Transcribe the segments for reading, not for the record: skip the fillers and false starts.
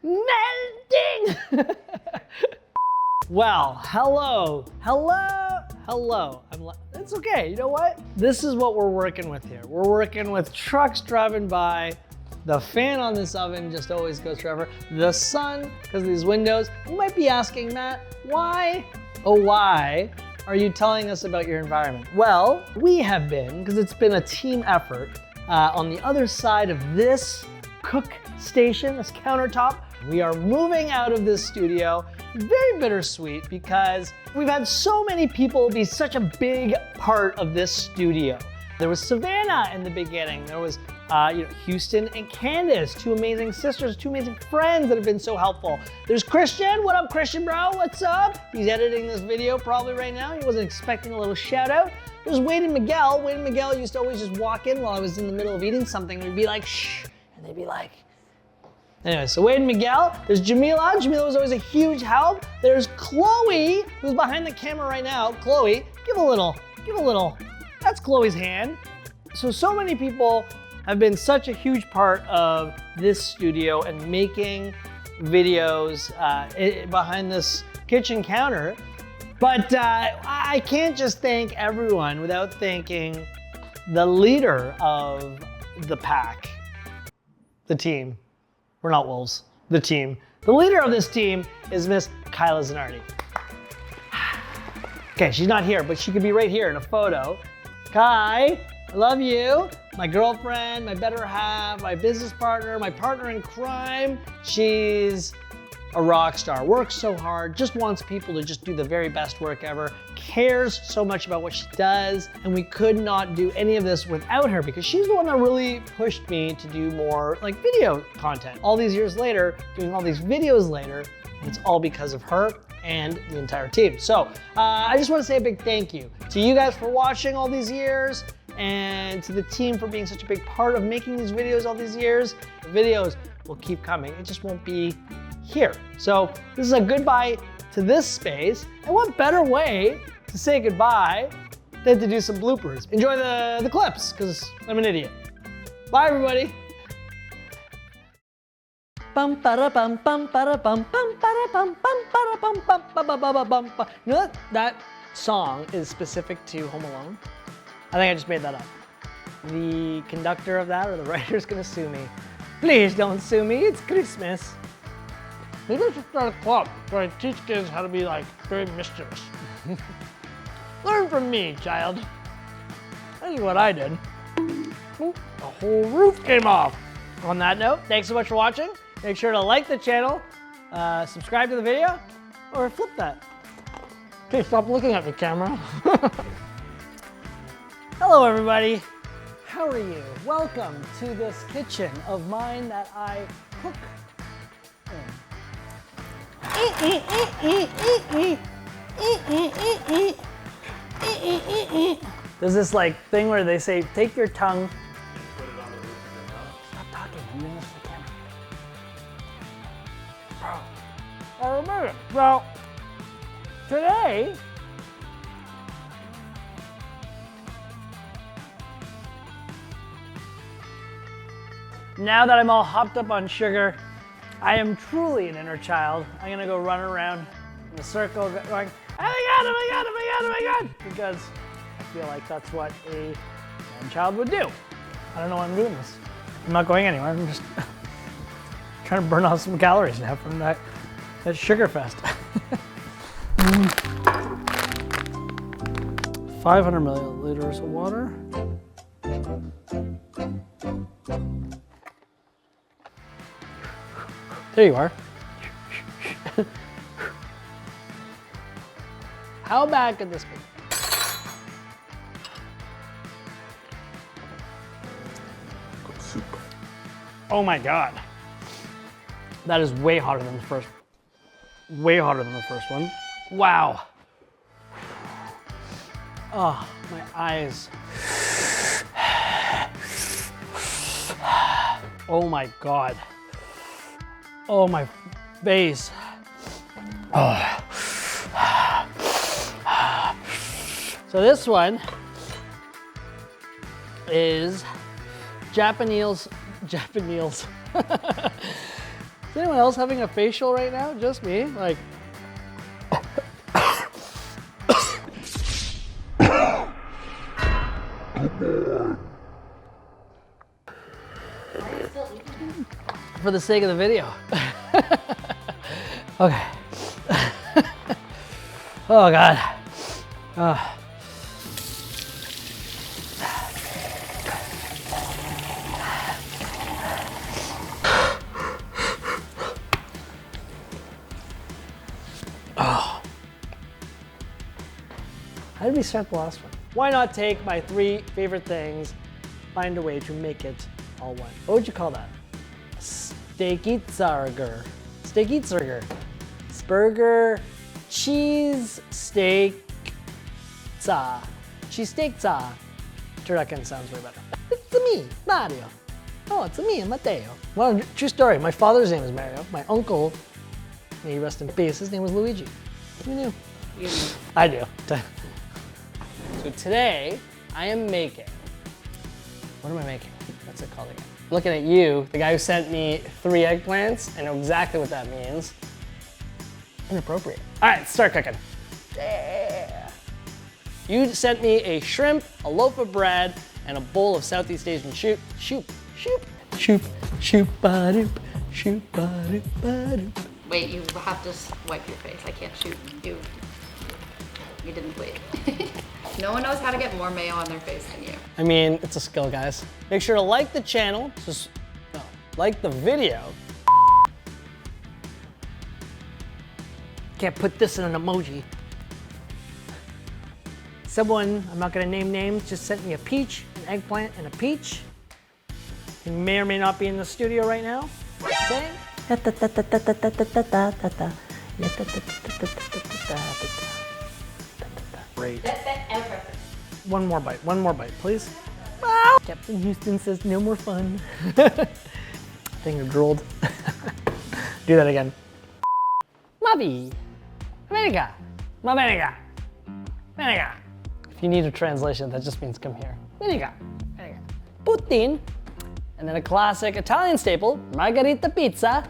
melting. Well, hello. It's okay, you know what? This is what we're working with here. We're working with trucks driving by. The fan on this oven just always goes forever. The sun, because of these windows. You might be asking, Matt, why, oh why, are you telling us about your environment? Well, we have been, because it's been a team effort, on the other side of this cook station, this countertop. We are moving out of this studio. Very bittersweet because we've had so many people be such a big part of this studio. There was Savannah in the beginning. There was Houston and Candice, two amazing sisters, two amazing friends that have been so helpful. There's Christian. What up, Christian, bro? What's up? He's editing this video probably right now. He wasn't expecting a little shout out. There's Wade and Miguel. Wade and Miguel used to always just walk in while I was in the middle of eating something and we'd be like, shh, and they'd be like, anyway, so Wade and Miguel. There's Jamilah. Jamilah was always a huge help. There's Cloe, who's behind the camera right now. Cloe, give a little. That's Chloe's hand. So many people have been such a huge part of this studio and making videos behind this kitchen counter. But I can't just thank everyone without thanking the leader of the pack, the team. We're not wolves, the team. The leader of this team is Miss Kyla Zanardi. Okay, she's not here, but she could be right here in a photo. Kai, I love you. My girlfriend, my better half, my business partner, my partner in crime. She's a rock star, works so hard, just wants people to just do the very best work ever, cares so much about what she does, and we could not do any of this without her because she's the one that really pushed me to do more like video content. All these years later, doing all these videos later, it's all because of her and the entire team. So I just want to say a big thank you to you guys for watching all these years and to the team for being such a big part of making these videos all these years. The videos will keep coming, it just won't be here. So this is a goodbye to this space. And what better way to say goodbye than to do some bloopers. Enjoy the clips, because I'm an idiot. Bye, everybody. You know that song is specific to Home Alone? I think I just made that up. The conductor of that or the writer's gonna sue me. Please don't sue me, it's Christmas. Maybe I should start a club where I teach kids how to be like very mischievous. Learn from me, child. That's what I did. Ooh, the whole roof came off. On that note, thanks so much for watching. Make sure to like the channel, subscribe to the video, or flip that. Okay, stop looking at the camera. Hello, everybody. How are you? Welcome to this kitchen of mine that I cook in. There's this like thing where they say, take your tongue. Put it on the roof of your mouth. Stop talking, I'm doing this for the camera. Bro, I remember. Well, today, now that I'm all hopped up on sugar, I am truly an inner child. I'm gonna go run around in a circle going, oh my God, oh my God, oh my God, oh my God, because I feel like that's what a man child would do. I don't know why I'm doing this. I'm not going anywhere, I'm just trying to burn off some calories now from that sugar fest. 500 milliliters of water. There you are. How bad could this be? Soup. Oh my God. That is way hotter than the first. Way hotter than the first one. Wow. Oh, my eyes. Oh my God. Oh, my face. Oh. So this one is Japanese Is anyone else having a facial right now? Just me? Like. For the sake of the video. Okay. Oh God. How did we start the last one? Why not take my 3 favorite things, find a way to make it all one? What would you call that? Steakitzarger. Steakitzarger. Burger, cheese, steak, za. Cheese steak, za. Turducken sounds way better. It's me, Mario. Oh, it's me, Matteo. Well, true story. My father's name is Mario. My uncle, may he rest in peace, his name was Luigi. Who knew? You know. I do. So today, I am making, what am I making? What's it called again? Looking at you, the guy who sent me 3 eggplants. I know exactly what that means. Inappropriate. All right, start cooking. Yeah. You sent me a shrimp, a loaf of bread, and a bowl of Southeast Asian shoop, ba-doop, ba-doop. Wait, you have to wipe your face. I can't shoot you. You didn't wait. No one knows how to get more mayo on their face than you. I mean, it's a skill, guys. Make sure to like the channel, like the video. Can't put this in an emoji. Someone, I'm not gonna name names, just sent me a peach, an eggplant, and a peach. He may or may not be in the studio right now. Just saying. Great. One more bite, please. Wow. Captain Houston says no more fun. I think you're drooled. Do that again. Mavi. Veneca. Ma veneca. Veneca. If you need a translation, that just means come here. Veneca. Veneca. Putin. And then a classic Italian staple, margherita pizza.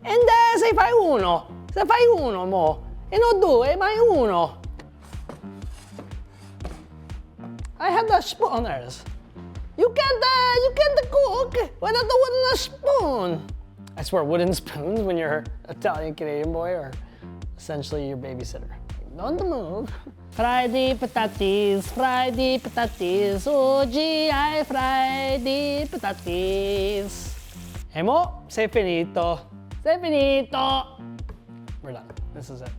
And se fai uno. Se fai uno mo. E non due, ma uno. I have the spoon. Oh, there it is. You can't cook without the wooden spoon. I swear, wooden spoons when you're Italian Canadian boy are essentially your babysitter. Don't move. Fry di patatis, oggi I fry di patatis. E mo, sei finito. We're done. This is it.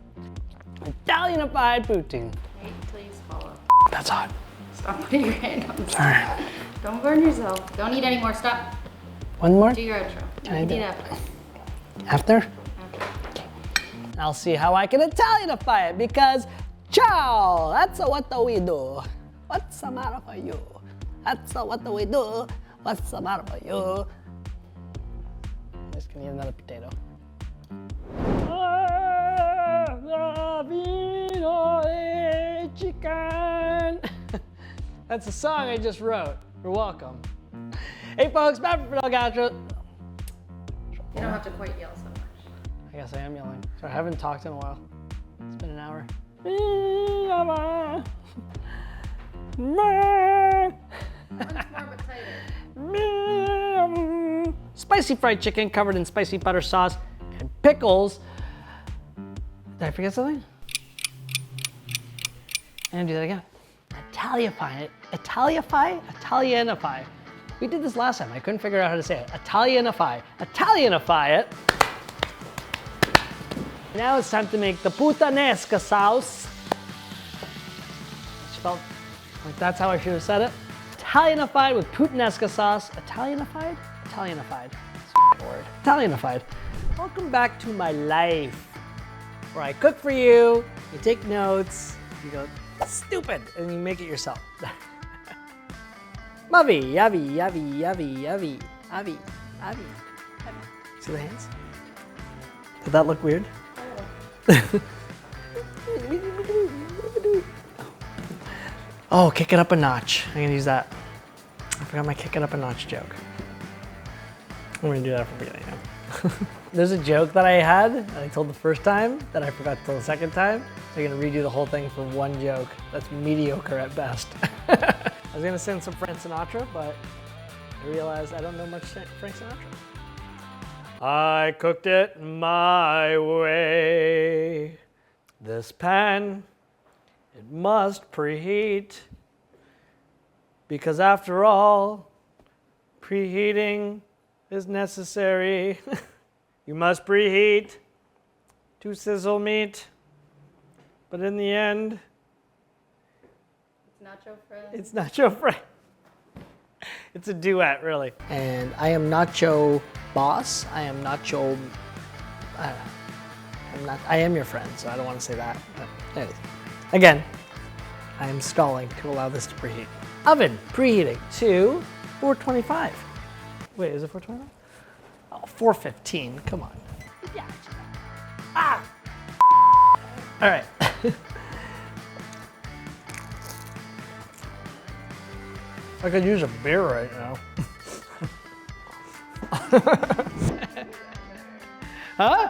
Italianified poutine. Wait until you swallow. That's hot. Stop putting your hand on the Sorry. Don't burn yourself. Don't eat anymore. Stop. One more? Do your outro. Can I do eat it? after. After? After. I'll see how I can Italianify it because ciao, that's what we do. What's the matter for you? That's what we do. What's the matter for you? I'm just gonna eat another potato. Chicken. That's a song I just wrote. You're welcome. Hey folks, back from Fidel Gastro. You don't have to quite yell so much. I guess I am yelling. Sorry, I haven't talked in a while. It's been an hour. Once more, but tighter. Spicy fried chicken covered in spicy butter sauce and pickles. Did I forget something? And do that again. Italianify it. Italianify. We did this last time. I couldn't figure out how to say it. Italianify it. Now it's time to make the puttanesca sauce. Which felt like that's how I should have said it. Italianified with puttanesca sauce. Italianified? Italianified. That's a word. Italianified. Welcome back to my life, where I cook for you, you take notes, you go, stupid, and you make it yourself. Mavi, yavi. See the hands? Did that look weird? Oh, kick it up a notch. I'm gonna use that. I forgot my kick it up a notch joke. I'm gonna do that from the beginning now. There's a joke that I had that I told the first time that I forgot to tell the second time. So I'm gonna redo the whole thing for one joke that's mediocre at best. I was gonna sing some Frank Sinatra, but I realized I don't know much Frank Sinatra. I cooked it my way. This pan, it must preheat. Because after all, preheating is necessary. You must preheat to sizzle meat. But in the end, It's nacho friend. it's nacho fry. It's a duet, really. And I am nacho boss. I am nacho. I am your friend, so I don't want to say that. But anyways. Again, I am stalling to allow this to preheat. Oven preheating to 425. Wait, is it 425? Oh, 415. Come on. Yeah. Ah! All right. I could use a beer right now. Huh?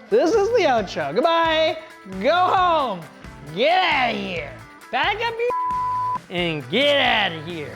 This is the outro. Goodbye. Go home. Get out of here. Pack up your and get out of here.